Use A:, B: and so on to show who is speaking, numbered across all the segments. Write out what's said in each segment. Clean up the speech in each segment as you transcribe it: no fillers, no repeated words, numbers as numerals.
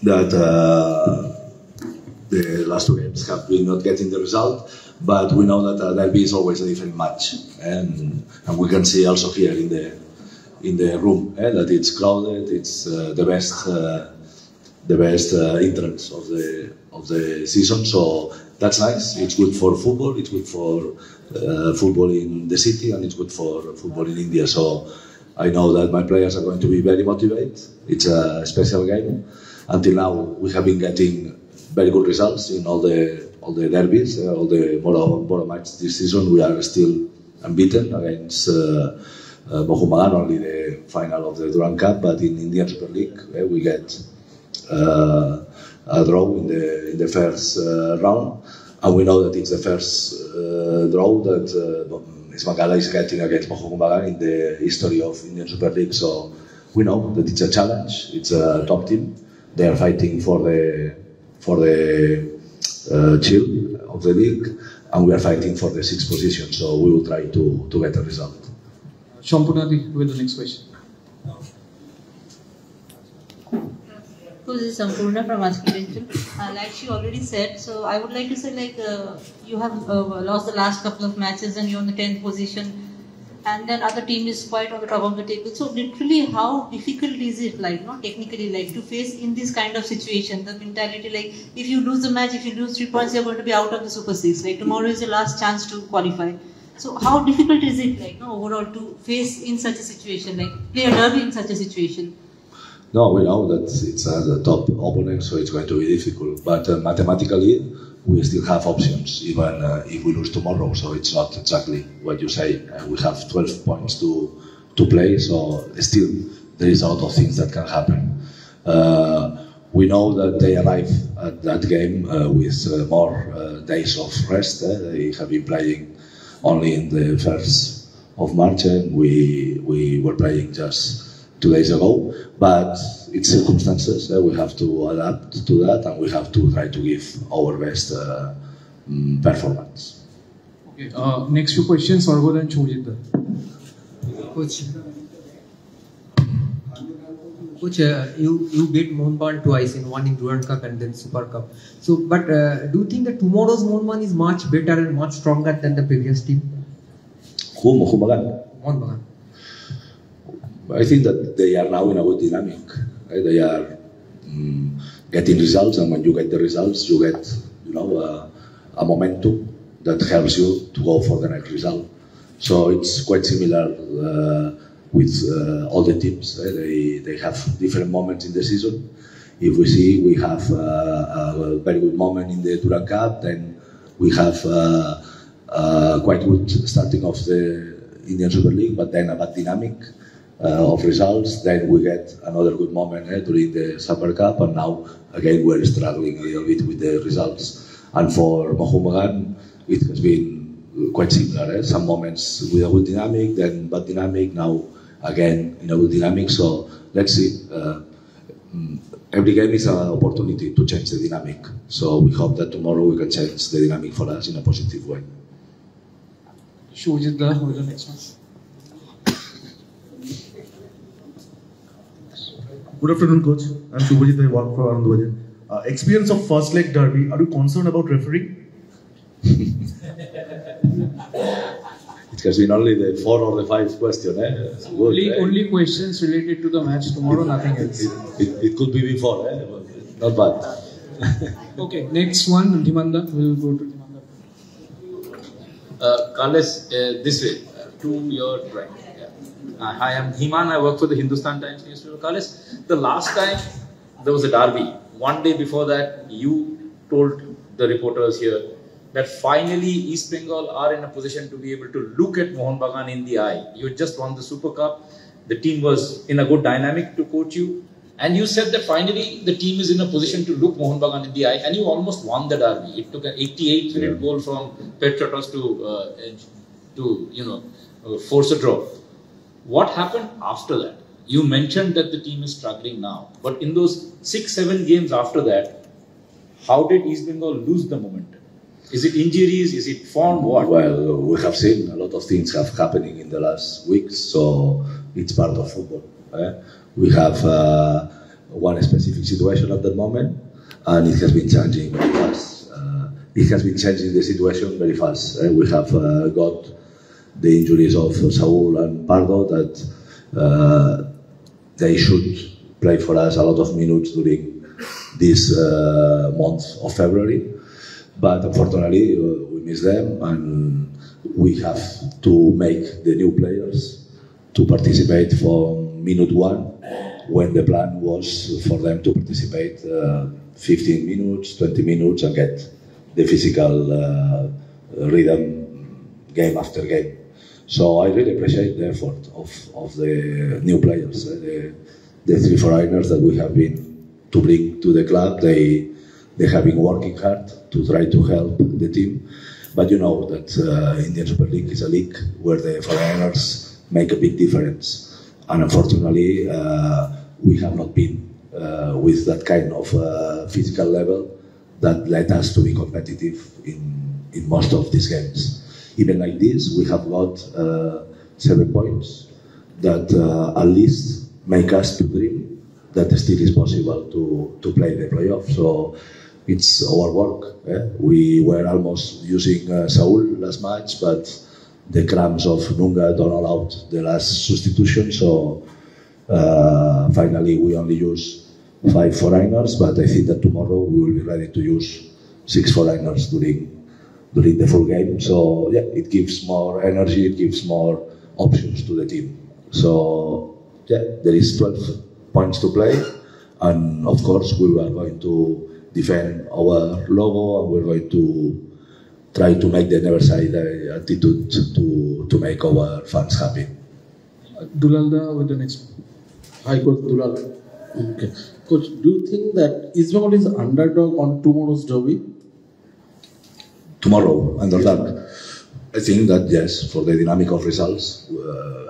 A: that the last two games have been not getting the result, but we know that derby is always a different match, and we can see also here in the room that it's crowded. It's the best entrance of the season, so that's nice. It's good for football. It's good for football in the city, and it's good for football in India. So I know that my players are going to be very motivated. It's a special game. Until now, we have been getting very good results in all the derbies, all the Moro matches this season. We are still unbeaten against Mohumagan, only the final of the Durand Cup, but in Indian Super League we get a draw in the first round, and we know that it's the first draw that Bangla is getting against Mohumagan in the history of Indian Super League. So we know that it's a challenge. It's a top team. They are fighting for the chill of the league, and we are fighting for the sixth position. So we will try to get a result.
B: Shampurnadi with the next question.
C: This is Sampurna from Askil. Like she already said, so I would like to say, like, you have lost the last couple of matches and you're in the 10th position, and then other team is quite on the top of the table. So literally, how difficult is it, like, not technically, like, to face in this kind of situation, the mentality, like, if you lose the match, if you lose 3 points, you're going to be out of the Super 6. Like, tomorrow is your last chance to qualify. So how difficult is it, like, overall, to face in such a situation, like, play a derby in such a situation?
A: No, we know that it's the top opponent, so it's going to be difficult. But mathematically, we still have options, even if we lose tomorrow. So it's not exactly what you say. We have 12 points to play, so still there is a lot of things that can happen. We know that they arrive at that game with more days of rest. They have been playing only in the 1st of March, and we were playing just 2 days ago, but it's circumstances. We have to adapt to that, and we have to try to give our best performance.
B: Okay. Next few questions, Sargol and Chojit.
D: Coach, you beat Mohunbagan twice, one in Durand Cup and then Super Cup. So, but do you think that tomorrow's Mohunbagan is much better and much stronger than the previous team?
A: Who, Mohunbagan?
D: Mohunbagan.
A: I think that they are now in a good dynamic. Right? They are getting results, and when you get the results, you get a momentum that helps you to go for the next result. So it's quite similar with all the teams. They have different moments in the season. If we see we have a very good moment in the Durand Cup, then we have quite good starting of the Indian Super League, but then a bad dynamic of results. Then we get another good moment during the Super Cup, and now again we're struggling a little bit with the results. And for Mohunbagan, it has been quite similar. Some moments with a good dynamic, then bad dynamic, now again in a good dynamic. So let's see. Every game is an opportunity to change the dynamic. So we hope that tomorrow we can change the dynamic for us in a positive way.
B: Shojit, the next one.
E: Good afternoon, Coach. I'm Shubhajit. I work for Anandwajan. Experience of first leg derby. Are you concerned about refereeing?
A: It has been only the 4 or the 5 question.
B: Only questions related to the match tomorrow, nothing else.
A: It could be before, not bad.
B: Okay, next one, Dhimanda. We'll go to Dhimanda.
F: Carlos, this way, to your right. Hi, I'm Dhiman. I work for the Hindustan Times newspaper. Carlos, the last time there was a derby, one day before that, you told the reporters here that finally East Bengal are in a position to be able to look at Mohunbagan in the eye. You had just won the Super Cup. The team was in a good dynamic to coach you. And you said that finally the team is in a position to look Mohunbagan in the eye, and you almost won the derby. It took an 88-minute goal from Petratos to force a draw. What happened after that? You mentioned that the team is struggling now, but in those 6-7 games after that, how did East Bengal lose the momentum? Is it injuries? Is it form? What?
A: Well, we have seen a lot of things have happening in the last weeks, so it's part of football. We have one specific situation at that moment, and it has been changing very fast. It has been changing the situation very fast. We have got the injuries of Saul and Pardo that they should play for us a lot of minutes during this month of February, but unfortunately we miss them, and we have to make the new players to participate from minute one, when the plan was for them to participate 15 minutes, 20 minutes, and get the physical rhythm game after game. So I really appreciate the effort of the new players, the three foreigners that we have been to bring to the club. They have been working hard to try to help the team. But you know that Indian Super League is a league where the foreigners make a big difference. And unfortunately, we have not been with that kind of physical level that led us to be competitive in most of these games. Even like this, we have got 7 points that at least make us to dream that still is possible to play the playoff. So it's our work. We were almost using Saul last match, but the cramps of Nunga don't allow the last substitution. So finally we only use 5 foreigners, but I think that tomorrow we will be ready to use 6 foreigners during the full game. So yeah, it gives more energy, it gives more options to the team. So yeah, there is 12 points to play, and of course we are going to defend our logo, and we're going to try to make the never side attitude to make our fans happy.
B: Dulalda with the next one.
G: Hi, Coach Dulal. Okay. Coach, do you think that East Bengal is underdog on tomorrow's derby?
A: Tomorrow, underdog. I think that yes, for the dynamic of results,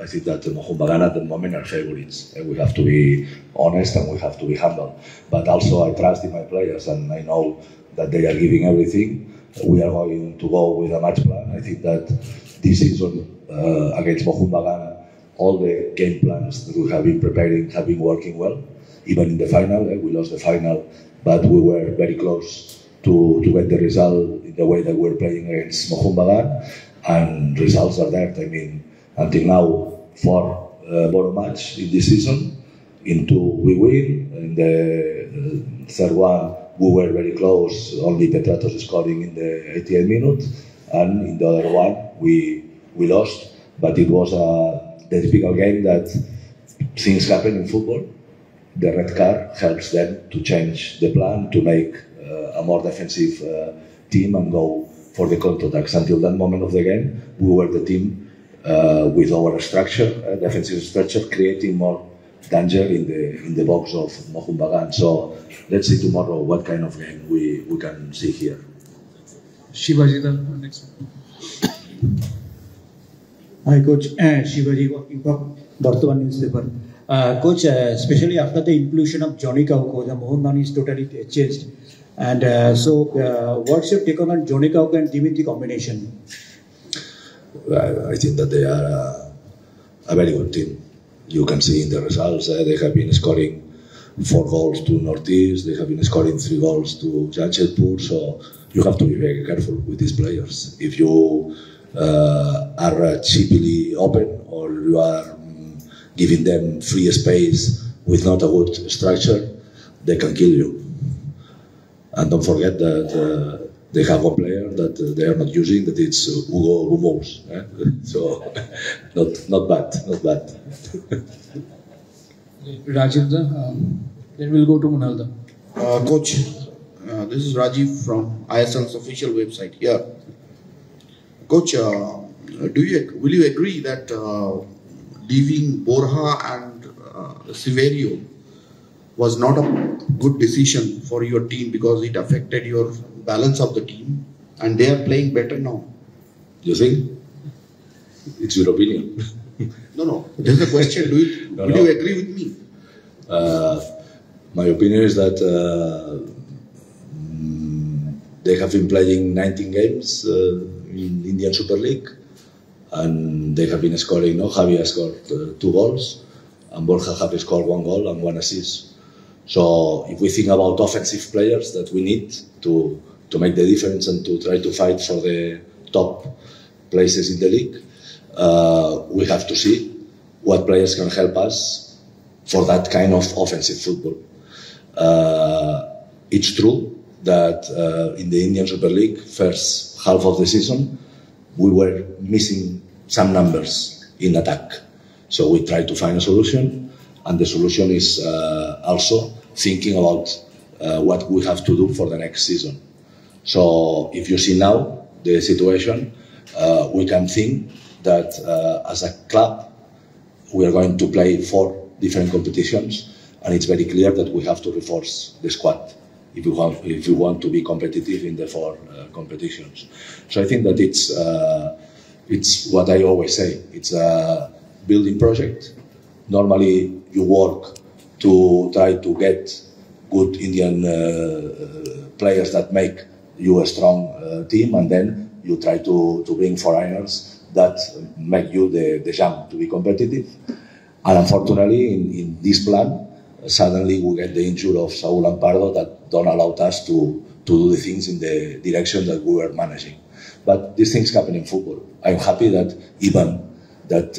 A: I think that Mohun Bagan at the moment are favorites. We have to be honest and we have to be humble. But also I trust in my players and I know that they are giving everything. We are going to go with a match plan. I think that this season against Mohun Bagan, all the game plans that we have been preparing have been working well. Even in the final, we lost the final, but we were very close to get the result in the way that we're playing against Mohun Bagan. And results are there. I mean, until now, 4 borough match in this season. In 2 we win. In the third one we were very close. Only Petratos scoring in the 88th minute, and in the other one we lost. But it was the typical game that things happen in football. The red card helps them to change the plan, to make a more defensive team and go for the counterattacks. Until that moment of the game, we were the team with our structure, defensive structure, creating more danger in the box of Mohun Bagan. So let's see tomorrow what kind of game we can see here.
B: Shivaji, the next one.
H: Hi, Coach. Shivaji, working for Barthaman newspaper. Coach, especially after the inclusion of Johnny Kauko, the Mohun Bagan is totally changed. And so, what's your take on Johnny Kauko and Dimitri combination?
A: I think that they are a very good team. You can see in the results, they have been scoring 4 goals to Northeast, they have been scoring 3 goals to Jamshedpur, so you have to be very careful with these players. If you are cheaply open, or you are giving them free space with not a good structure, they can kill you. And don't forget that they have one player that they are not using, that it's Hugo Rumors. So, not bad.
B: Rajiv, then we'll go to Munalda.
I: Coach, this is Rajiv from ISL's official website here. Coach, will you agree that leaving Borja and Severio was not a good decision for your team because it affected your balance of the team, and they are playing better now?
A: You think? It's your opinion.
I: No. There's a question. Will you agree with me?
A: My opinion is that they have been playing 19 games in Indian Super League, and they have been scoring. Javi has scored 2 goals, and Borja have scored 1 goal and 1 assist. So if we think about offensive players that we need to make the difference and to try to fight for the top places in the league, we have to see what players can help us for that kind of offensive football. It's true that in the Indian Super League, first half of the season, we were missing some numbers in attack. So we tried to find a solution, and the solution is also thinking about what we have to do for the next season. So if you see now the situation, we can think that as a club, we are going to play 4 different competitions, and it's very clear that we have to reinforce the squad if you want to be competitive in the 4 competitions. So I think that it's what I always say. It's a building project. Normally, you work to try to get good Indian players that make you a strong team, and then you try to bring foreigners that make you the jump to be competitive. And unfortunately, in this plan, suddenly we get the injury of Saul and Pardo that don't allow us to do the things in the direction that we were managing. But these things happen in football. I'm happy that even that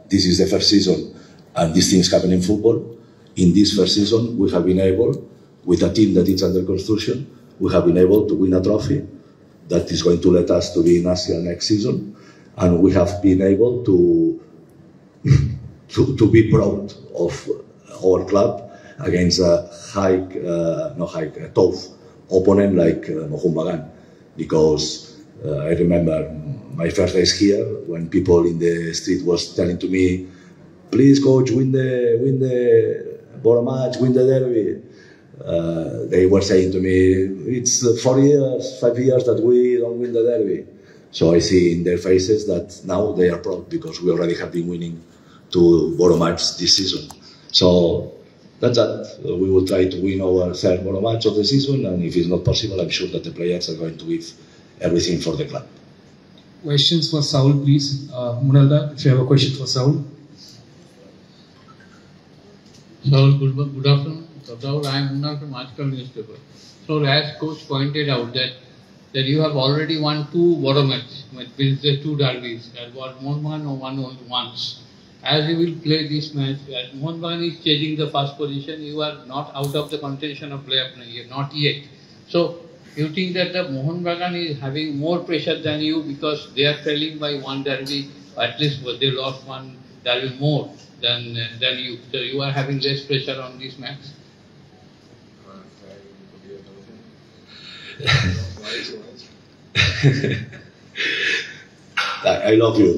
A: this is the first season and these things happen in football. In this first season, we have been able, with a team that is under construction, we have been able to win a trophy that is going to let us to be in Asia next season, and we have been able to be proud of our club against a tough opponent like Mohun Bagan, because I remember my first days here when people in the street was telling to me, "Please, coach, win the ball match, win the derby." They were saying to me, "It's 4 years, 5 years that we don't win the derby." So I see in their faces that now they are proud because we already have been winning 2 Boro matches this season. So that's that. We will try to win our 3rd Boro match of the season, and if it's not possible, I'm sure that the players are going to give everything for the club.
B: Questions for Saul, please. Munalda, if you have a question for Saul.
J: Saul, good afternoon. Saul, I am Munal from Aajkal newspaper. So as coach pointed out that you have already won 2 Boro matches, which means the 2 derbies, and what Mohun Bagan won only once. As you will play this match, as Mohun Bagan is chasing the first position, you are not out of the contention of playoff, not yet. So you think that the Mohun Bagan is having more pressure than you because they are trailing by 1 derby, at least they lost 1 derby more than you. So you are having less pressure on this match?
A: I love you.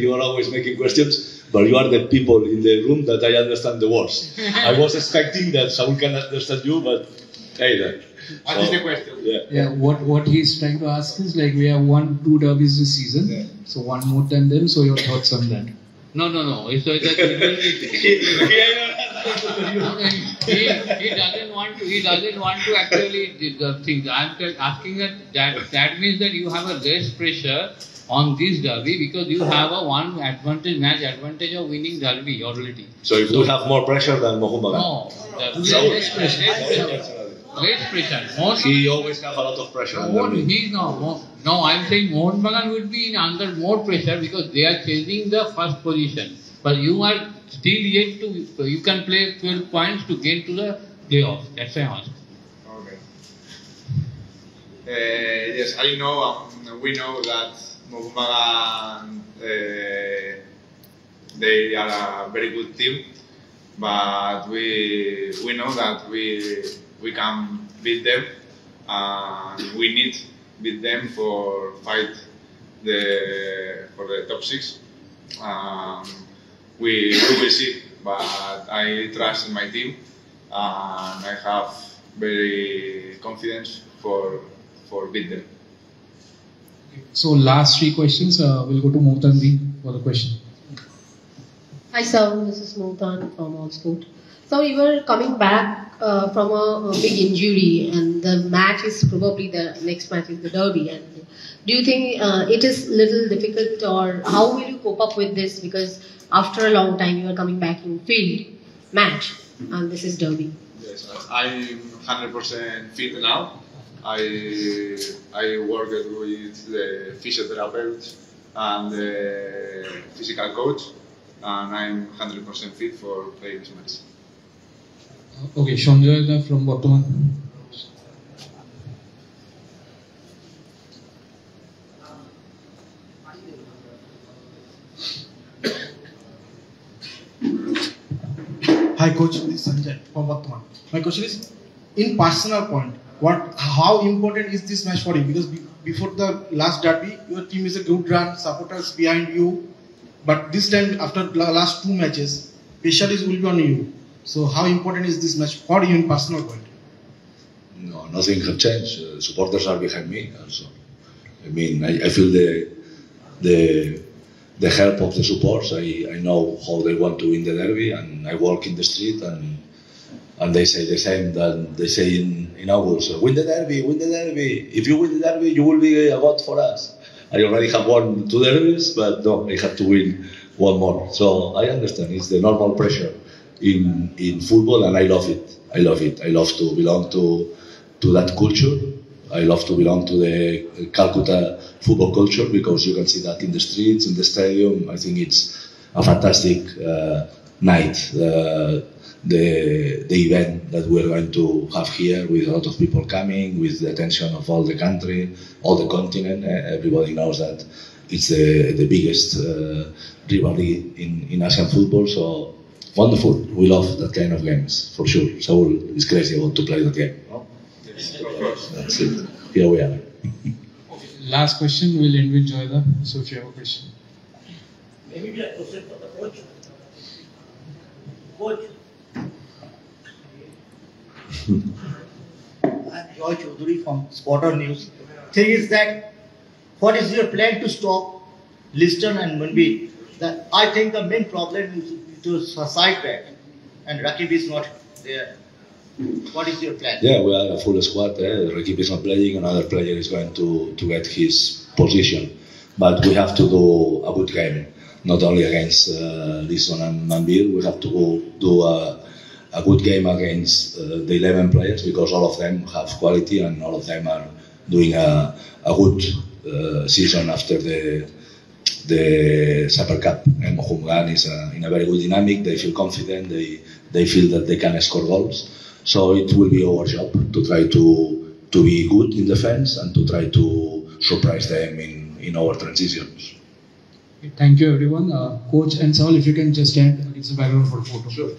A: You are always making questions, but you are the people in the room that I understand the worst. I was expecting that Saul can understand you, but hey,
J: what is the question?
B: Yeah, what he's trying to ask is, like, we have won 2 derbies this season, so 1 more than them. So your thoughts on that?
J: No. It's like that he doesn't want to actually the things. I'm asking that means that you have a less pressure on this derby because you have a match advantage of winning derby already.
A: So if we have more pressure than Mohun Bagan?
J: No, less pressure. Less pressure.
A: He always have a lot of pressure.
J: No, I'm saying Mohun Bagan would be under more pressure because they are chasing the first position. But you are still yet to, you can play 12 points to get to the playoff. That's why I'm asking.
K: Okay. Yes, I know, we know that Mohun Bagan, they are a very good team, but we know that we can beat them, and we need beat them for fight for the top 6. We will see, but I trust in my team, and I have very confidence for beat them.
B: So last 3 questions. We'll go to Mohtan for the question.
L: Hi sir, this is Mohtan from All Sport. So you were coming back from a big injury, and the match is probably the next match is the derby. And do you think it is little difficult, or how will you cope up with this? Because after a long time you are coming back in field match. and this is Derby.
K: Yes, I'm 100% fit now. I worked with the physiotherapist and the physical coach, and I'm 100% fit for playing this match.
B: Okay, Sanjay from Bottoman.
M: Hi coach, this is Sanjay from Bottoman. My question is, in personal point, how important is this match for you? Because before the last derby, your team is a good run, supporters behind you. But this time, after the last two matches, specialists will be on you. So how important is this match for you in personal point?
A: No, nothing has changed. Supporters are behind me also. I mean, I feel the help of the supporters. I know how they want to win the derby, and I walk in the street and they say the same that they say in August, win the derby, win the derby. If you win the derby, you will be a god for us. I already have won 2 derbies, but no, I have to win one more. So I understand it's the normal pressure in football, and I love it. I love it. I love to belong to that culture. I love to belong to the Calcutta football culture, because you can see that in the streets, in the stadium. I think it's a fantastic night. The event that we're going to have here, with a lot of people coming, with the attention of all the country, all the continent. Everybody knows that it's the biggest rivalry in Asian football. So wonderful. We love that kind of games, for sure. Saul is crazy about to play that game. That's it. Here we are.
B: Last question, we'll end with Joyda. So if you have a question.
H: Maybe a question for the coach. Coach. I'm Joy Chaudhary from Spotter News. Thing is that, what is your plan to stop Liston and Munbi? I think the main problem is to side back, and Rakib is not there. What is your plan?
A: Yeah, we are a full squad. Rakib is not playing. Another player is going to get his position. But we have to do a good game, not only against Liston and Manbir. We have to do a good game against the 11 players, because all of them have quality and all of them are doing a good season after the Super Cup. And Mohumgan is in a very good dynamic. They feel confident. They feel that they can score goals. So it will be our job to try to be good in defense and to try to surprise them in our transitions.
B: Thank you, everyone. Coach and Saul, if you can just stand against the background for a photo.
A: Sure.